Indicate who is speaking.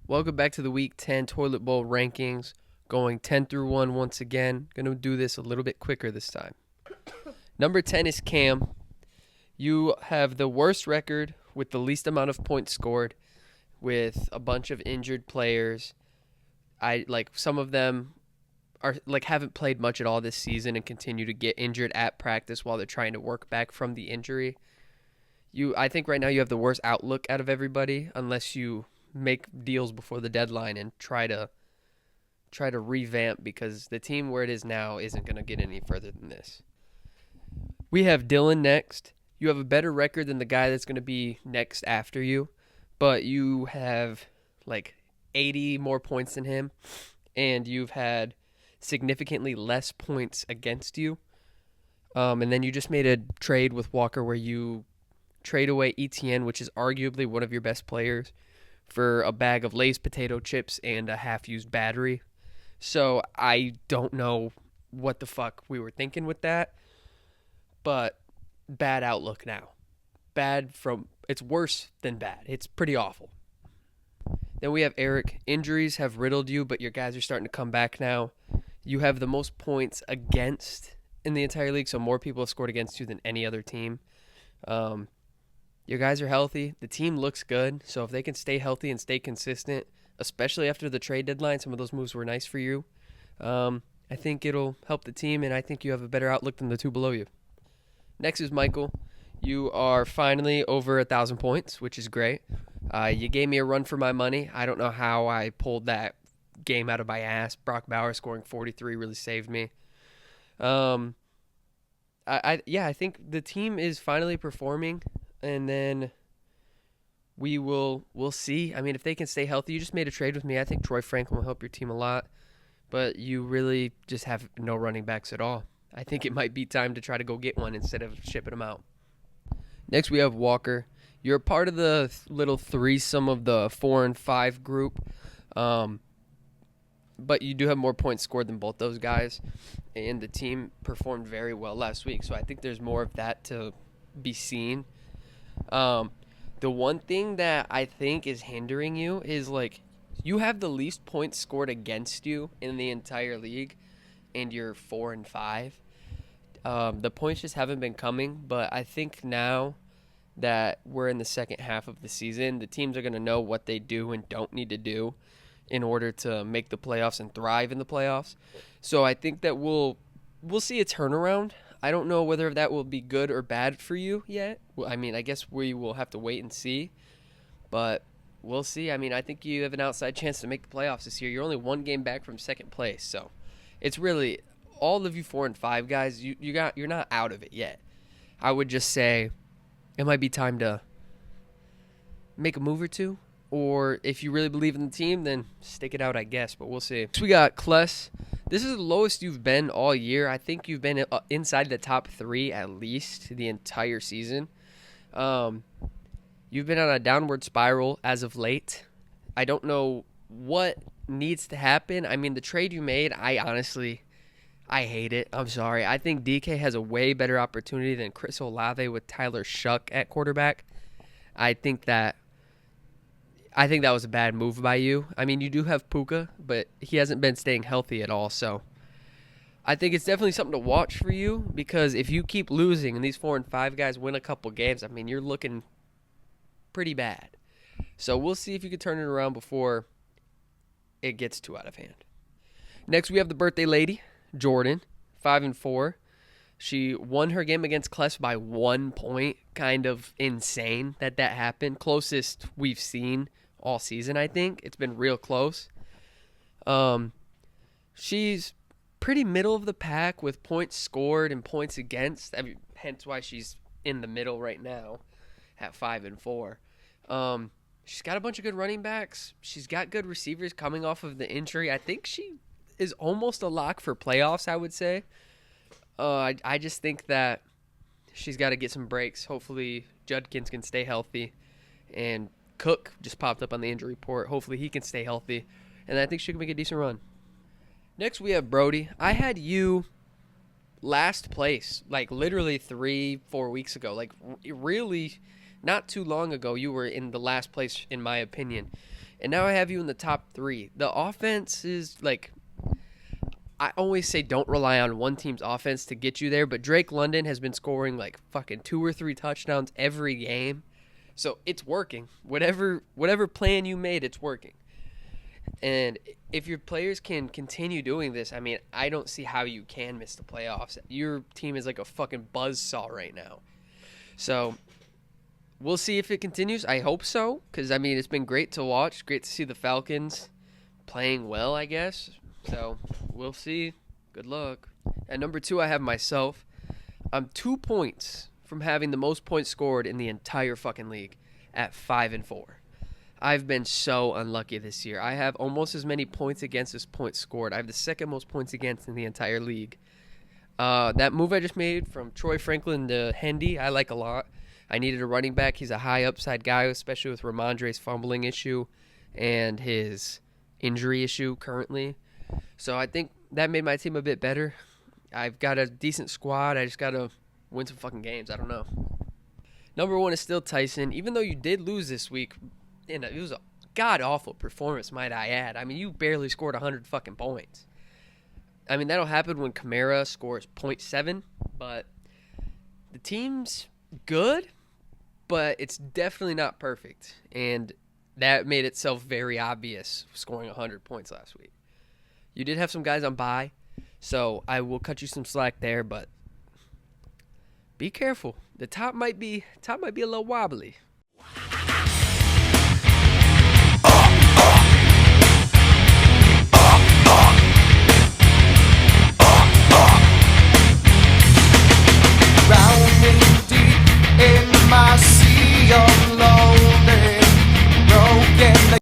Speaker 1: Welcome back to the Week 10 Toilet Bowl rankings. Going 10 through 1 once again. Going to do this a little bit quicker this time. Number 10 is Cam. You have the worst record with the least amount of points scored with a bunch of injured players. Some of them are haven't played much at all this season and continue to get injured at practice while they're trying to work back from the injury. I think right now you have the worst outlook out of everybody unless you make deals before the deadline and try to revamp, because the team where it is now isn't going to get any further than this. We have Dylan next. You have a better record than the guy that's going to be next after you, but you have 80 more points than him, and you've had significantly less points against you. And then you just made a trade with Walker where you trade away ETN, which is arguably one of your best players, for a bag of Lay's potato chips and a half-used battery. So I don't know what the fuck we were thinking with that, but bad outlook now. It's worse than bad. It's pretty awful. Then we have Eric. Injuries have riddled you, but your guys are starting to come back now. You have the most points against in the entire league, so more people have scored against you than any other team. Your guys are healthy. The team looks good. So if they can stay healthy and stay consistent, especially after the trade deadline, some of those moves were nice for you. I think it'll help the team, and I think you have a better outlook than the two below you. Next is Michael. You are finally over 1,000 points, which is great. You gave me a run for my money. I don't know how I pulled that game out of my ass. Brock Bowers scoring 43 really saved me. I think the team is finally performing. And then we'll see. I mean, if they can stay healthy, you just made a trade with me. I think Troy Franklin will help your team a lot, but you really just have no running backs at all. I think it might be time to try to go get one instead of shipping them out. Next, we have Walker. You're part of the little threesome of the 4 and 5 group, but you do have more points scored than both those guys, and the team performed very well last week, so I think there's more of that to be seen. The one thing that I think is hindering you is you have the least points scored against you in the entire league, and you're 4 and 5. The points just haven't been coming, but I think now that we're in the second half of the season, the teams are going to know what they do and don't need to do in order to make the playoffs and thrive in the playoffs. So I think that we'll see a turnaround. I don't know whether that will be good or bad for you yet. I mean, I guess we will have to wait and see, but we'll see. I mean, I think you have an outside chance to make the playoffs this year. You're only one game back from second place, so it's really all of you 4 and 5 guys. You're not out of it yet. I would just say it might be time to make a move or two, or if you really believe in the team, then stick it out, I guess. But we'll see. So we got Kless. This is the lowest you've been all year. I think you've been inside the top 3 at least the entire season. You've been on a downward spiral as of late. I don't know what needs to happen. I mean, the trade you made, I hate it. I'm sorry. I think DK has a way better opportunity than Chris Olave with Tyler Shuck at quarterback. I think that was a bad move by you. I mean, you do have Puka, but he hasn't been staying healthy at all. So I think it's definitely something to watch for you, because if you keep losing and these 4 and 5 guys win a couple games, I mean, you're looking pretty bad. So we'll see if you can turn it around before it gets too out of hand. Next, we have the birthday lady, Jordan, 5 and 4. She won her game against Kless by 1 point. Kind of insane that happened. Closest we've seen all season, I think. It's been real close. She's pretty middle of the pack with points scored and points against. I mean, hence why she's in the middle right now at 5 and 4. She's got a bunch of good running backs. She's got good receivers coming off of the injury. I think she is almost a lock for playoffs, I would say. I just think that she's got to get some breaks. Hopefully Judkins can stay healthy, and Cook just popped up on the injury report. Hopefully he can stay healthy, and I think she can make a decent run. Next, we have Brody. I had you last place, literally 3-4 weeks ago. Really not too long ago, you were in the last place, in my opinion. and now I have you in the top 3. The offense is like, I always say don't rely on one team's offense to get you there, but Drake London has been scoring like fucking 2 or 3 touchdowns every game. So it's working. Whatever plan you made, it's working. And if your players can continue doing this, I mean, I don't see how you can miss the playoffs. Your team is like a fucking buzzsaw right now. So we'll see if it continues. I hope so, because, I mean, it's been great to watch. Great to see the Falcons playing well, I guess. So we'll see. Good luck. At number 2, I have myself. I'm 2 points from having the most points scored in the entire fucking league at 5-4. I've been so unlucky this year. I have almost as many points against as points scored. I have the second most points against in the entire league. That move I just made from Troy Franklin to Hendy, I like a lot. I needed a running back. He's a high upside guy, especially with Ramondre's fumbling issue and his injury issue currently. So I think that made my team a bit better. I've got a decent squad. I just got to win some fucking games. I don't know. Number 1 is still Tyson. Even though you did lose this week, and it was a god-awful performance, might I add. I mean, you barely scored 100 fucking points. I mean, that'll happen when Kamara scores 0.7, but the team's good, but it's definitely not perfect. And that made itself very obvious scoring 100 points last week. You did have some guys on bye, so I will cut you some slack there, but be careful. The top might be a little wobbly.